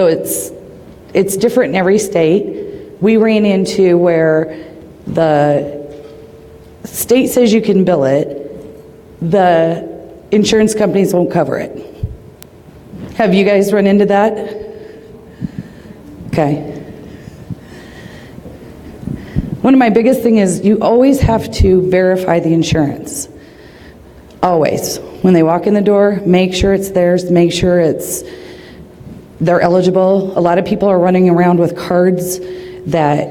So it's different in every state. We ran into where the state says you can bill it, the insurance companies won't cover it. Have you guys run into that? Okay. One of my biggest things is you always have to verify the insurance. Always. When they walk in the door, make sure it's theirs, make sure they're eligible. A lot of people are running around with cards that,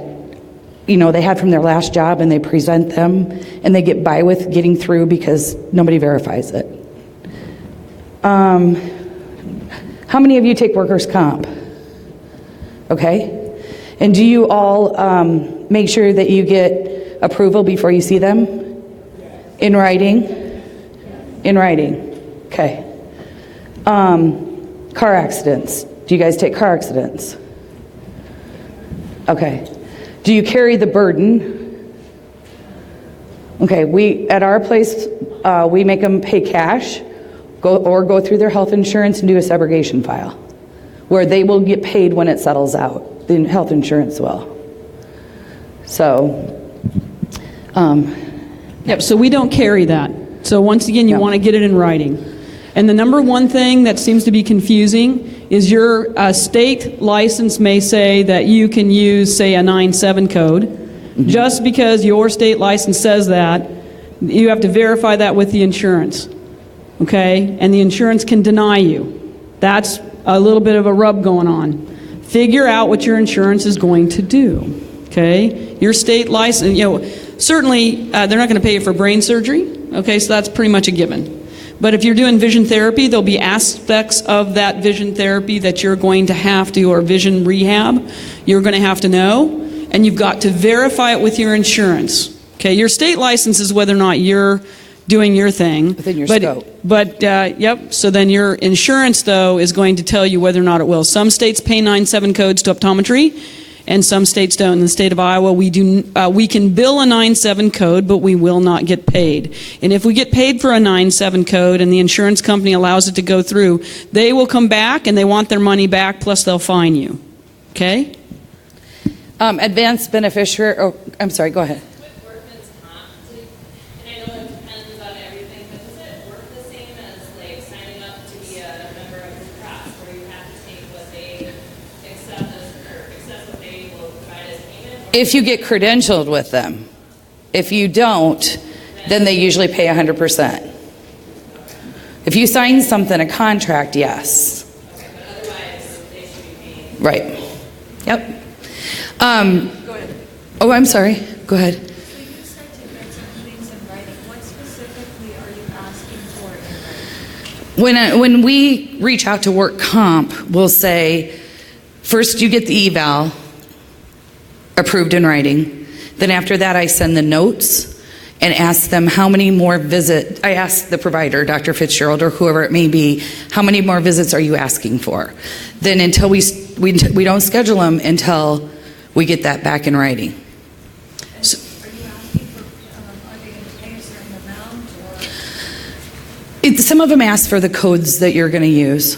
you know, they had from their last job and they present them and they get by with getting through because nobody verifies it. How many of you take workers' comp? Okay. And do you all make sure that you get approval before you see them? In writing? In writing. Okay. Car accidents. Do you guys take car accidents? Okay. Do you carry the burden? Okay, at our place, we make them pay cash go through their health insurance and do a subrogation file where they will get paid when it settles out. The health insurance will. So, Yep, so we don't carry that. So once again, you want to get it in writing. And the number one thing that seems to be confusing is your state license may say that you can use, say, a 9-7 code. Mm-hmm. Just because your state license says that, you have to verify that with the insurance. Okay? And the insurance can deny you. That's a little bit of a rub going on. Figure out what your insurance is going to do. Okay? Your state license, you know, certainly they're not going to pay you for brain surgery. Okay, so that's pretty much a given. But if you're doing vision therapy, there'll be aspects of that vision therapy that you're going to have to, or vision rehab, you're going to have to know, and you've got to verify it with your insurance. Okay, your state license is whether or not you're doing your thing. Within your scope. But yep, so then your insurance, though, is going to tell you whether or not it will. Some states pay 9-7 codes to optometry, and some states don't. In the state of Iowa, we can bill a 9-7 code, but we will not get paid. And if we get paid for a 9-7 code and the insurance company allows it to go through, they will come back and they want their money back, plus they'll fine you. Okay? Advanced beneficiary, oh, I'm sorry, go ahead. With workman's comp, and I know it depends on everything, but does it work the same as like signing up to be a member of the trust, where you have to take what they accept what they will provide as payment? If you get credentialed with them. If you don't, then they usually pay 100%. If you sign something, a contract, yes. Okay, but otherwise they should be paying. Right. Yep. Go ahead. Oh, I'm sorry. Go ahead. So you said to get some things in writing. What specifically are you asking for in writing? When we reach out to work comp, we'll say, first you get the eval approved in writing. Then after that, I send the notes and ask them how many more visits. I ask the provider, Dr. Fitzgerald or whoever it may be, how many more visits are you asking for? Then until we don't schedule them until we get that back in writing. So, Are you asking for, are they going to pay a certain amount? Or? some of them ask for the codes that you're going to use.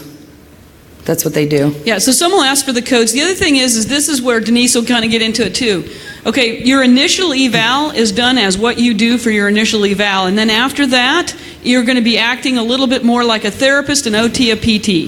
That's what they do. Yeah, so some will ask for the codes. The other thing is this is where Denise will kind of get into it too. Okay, your initial eval is done as what you do for your initial eval, and then after that, you're going to be acting a little bit more like a therapist, an OT, a PT.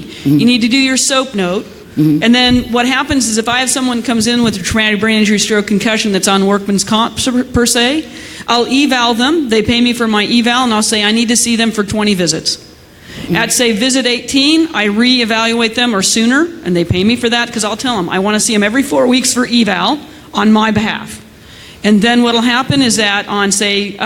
Mm-hmm. You need to do your SOAP note. Mm-hmm. And then what happens is if I have someone comes in with a traumatic brain injury, stroke, concussion that's on workman's comp per se, I'll eval them. They pay me for my eval, and I'll say I need to see them for 20 visits. Mm-hmm. At, say, visit 18, I reevaluate them or sooner, and they pay me for that because I'll tell them I want to see them every 4 weeks for eval on my behalf. And then what will happen is that on, say,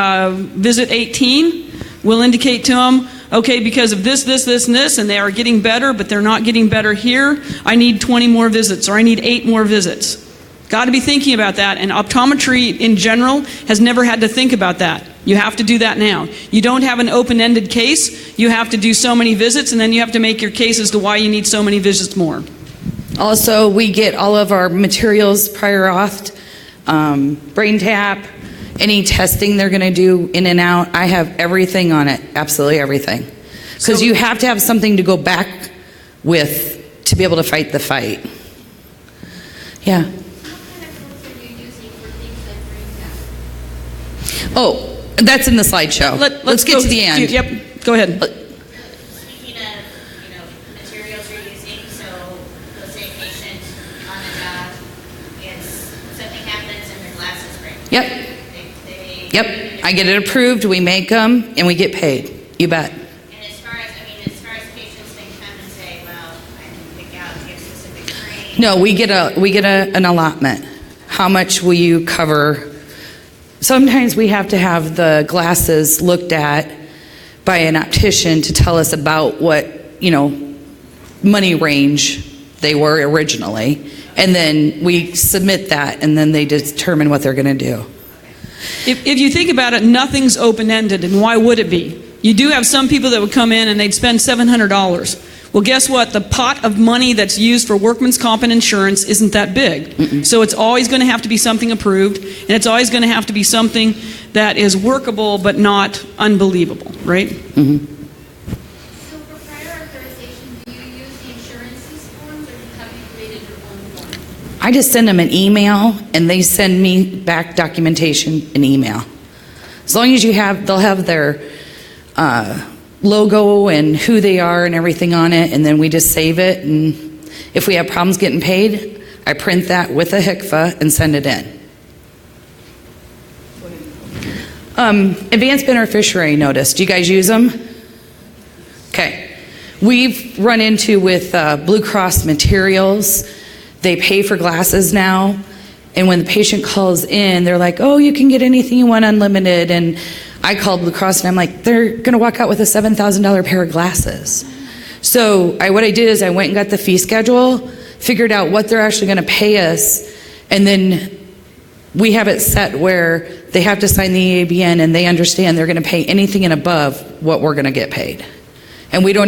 visit 18, we'll indicate to them, okay, because of this, and this, and they are getting better, but they're not getting better here, I need 20 more visits, or I need 8 more visits. Got to be thinking about that, and optometry in general has never had to think about that. You have to do that now. You don't have an open-ended case. You have to do so many visits, and then you have to make your case as to why you need so many visits more. Also, we get all of our materials prior authed, brain tap, any testing they're going to do in and out. I have everything on it, absolutely everything. Because you have to have something to go back with to be able to fight the fight. Yeah. What kind of codes are you using for things like brain Oh, that's in the slideshow. Let's get go to the end. Yep, go ahead. Speaking of, materials you're using, so let's say a patient on a job, something happens and their glasses break. Yep. Yep. I get it approved, we make them, and we get paid. You bet. And as far as patients, they come and say, well, I can pick out a specific frame. No, we get an allotment. How much will you cover? Sometimes we have to have the glasses looked at by an optician to tell us about what, money range they were originally. And then we submit that, and then they determine what they're going to do. If you think about it, nothing's open-ended, and why would it be? You do have some people that would come in and they'd spend $700. Well, guess what? The pot of money that's used for workman's comp and insurance isn't that big. So it's always going to have to be something approved, and it's always going to have to be something that is workable but not unbelievable, right? So for prior authorization, do you use the insurance's forms, or have you created your own form? I just send them an email, and they send me back documentation in email. As long as they'll have their logo and who they are and everything on it, and then we just save it, and if we have problems getting paid, I print that with a HCFA and send it in. Advanced beneficiary notice, do you guys use them? Okay. We've run into with Blue Cross materials, they pay for glasses now, and when the patient calls in, they're like, oh, you can get anything you want unlimited, and I called Blue Cross and I'm like, they're going to walk out with a $7,000 pair of glasses. So what I did is I went and got the fee schedule, figured out what they're actually going to pay us, and then we have it set where they have to sign the EABN and they understand they're going to pay anything and above what we're going to get paid. And we don't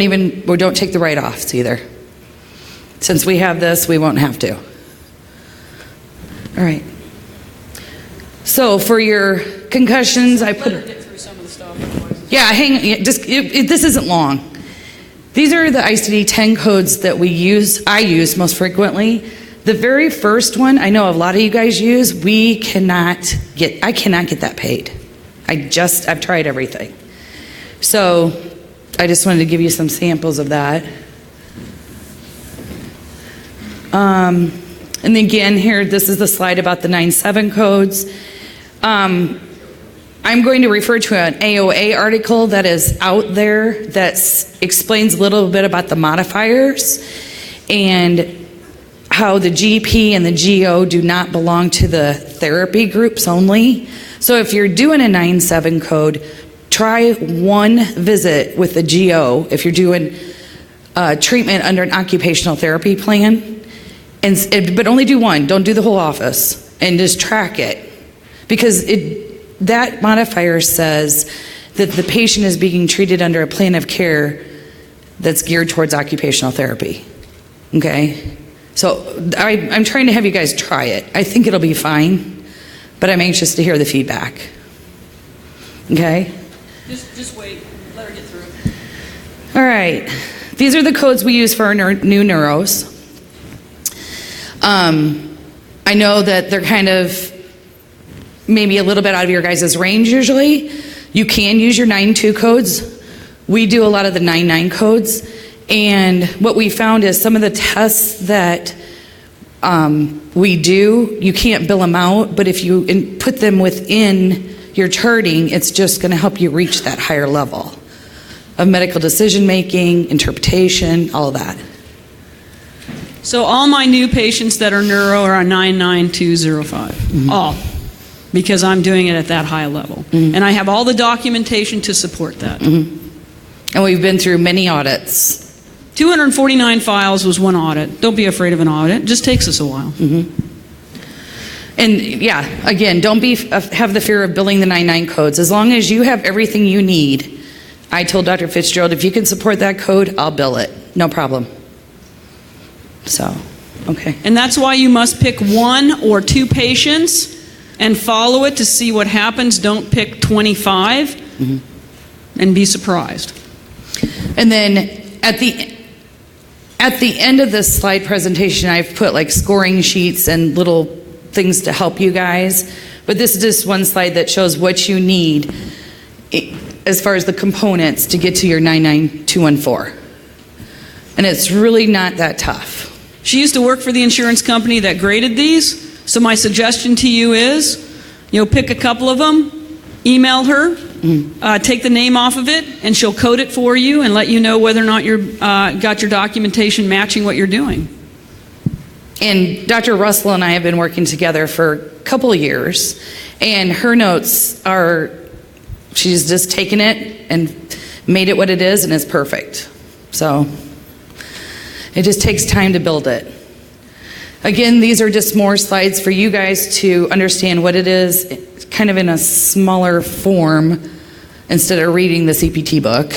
take the write-offs either. Since we have this, we won't have to. All right. So for your concussions, I put Get through some of the stuff. yeah, this isn't long. These are the ICD-10 codes that I use most frequently. The very first one, I know a lot of you guys use, I cannot get that paid. I've tried everything. So I just wanted to give you some samples of that. And again here, this is the slide about the 9-7 codes. I'm going to refer to an AOA article that is out there that explains a little bit about the modifiers and how the GP and the GO do not belong to the therapy groups only. So if you're doing a 9-7 code, try one visit with the GO if you're doing treatment under an occupational therapy plan, but only do one. Don't do the whole office, and just track it, because that modifier says that the patient is being treated under a plan of care that's geared towards occupational therapy. Okay? So I'm trying to have you guys try it. I think it'll be fine, but I'm anxious to hear the feedback. Okay? Just wait. Let her get through. All right. These are the codes we use for our new neuros. I know that they're kind of maybe a little bit out of your guys' range usually. You can use your 9-2 codes. We do a lot of the 9-9 codes. And what we found is some of the tests that we do, you can't bill them out, but if you put them within your charting, it's just going to help you reach that higher level of medical decision making, interpretation, all of that. So all my new patients that are neuro are on 99205. All. Because I'm doing it at that high level. And I have all the documentation to support that. And we've been through many audits. 249 files was one audit. Don't be afraid of an audit. It just takes us a while. And yeah, again, don't have the fear of billing the 9-9 codes. As long as you have everything you need, I told Dr. Fitzgerald, if you can support that code, I'll bill it. No problem. So, okay. And that's why you must pick 1 or 2 patients and follow it to see what happens. Don't pick 25 and be surprised. And then At the end of this slide presentation, I've put like scoring sheets and little things to help you guys. But this is just one slide that shows what you need as far as the components to get to your 99214. And it's really not that tough. She used to work for the insurance company that graded these. So my suggestion to you is, pick a couple of them, email her, take the name off of it, and she'll code it for you and let you know whether or not you're got your documentation matching what you're doing. And Dr. Russell and I have been working together for a couple of years, and her notes are, she's just taken it and made it what it is, and it's perfect. So it just takes time to build it. Again, these are just more slides for you guys to understand what it is, kind of in a smaller form, instead of reading the CPT book,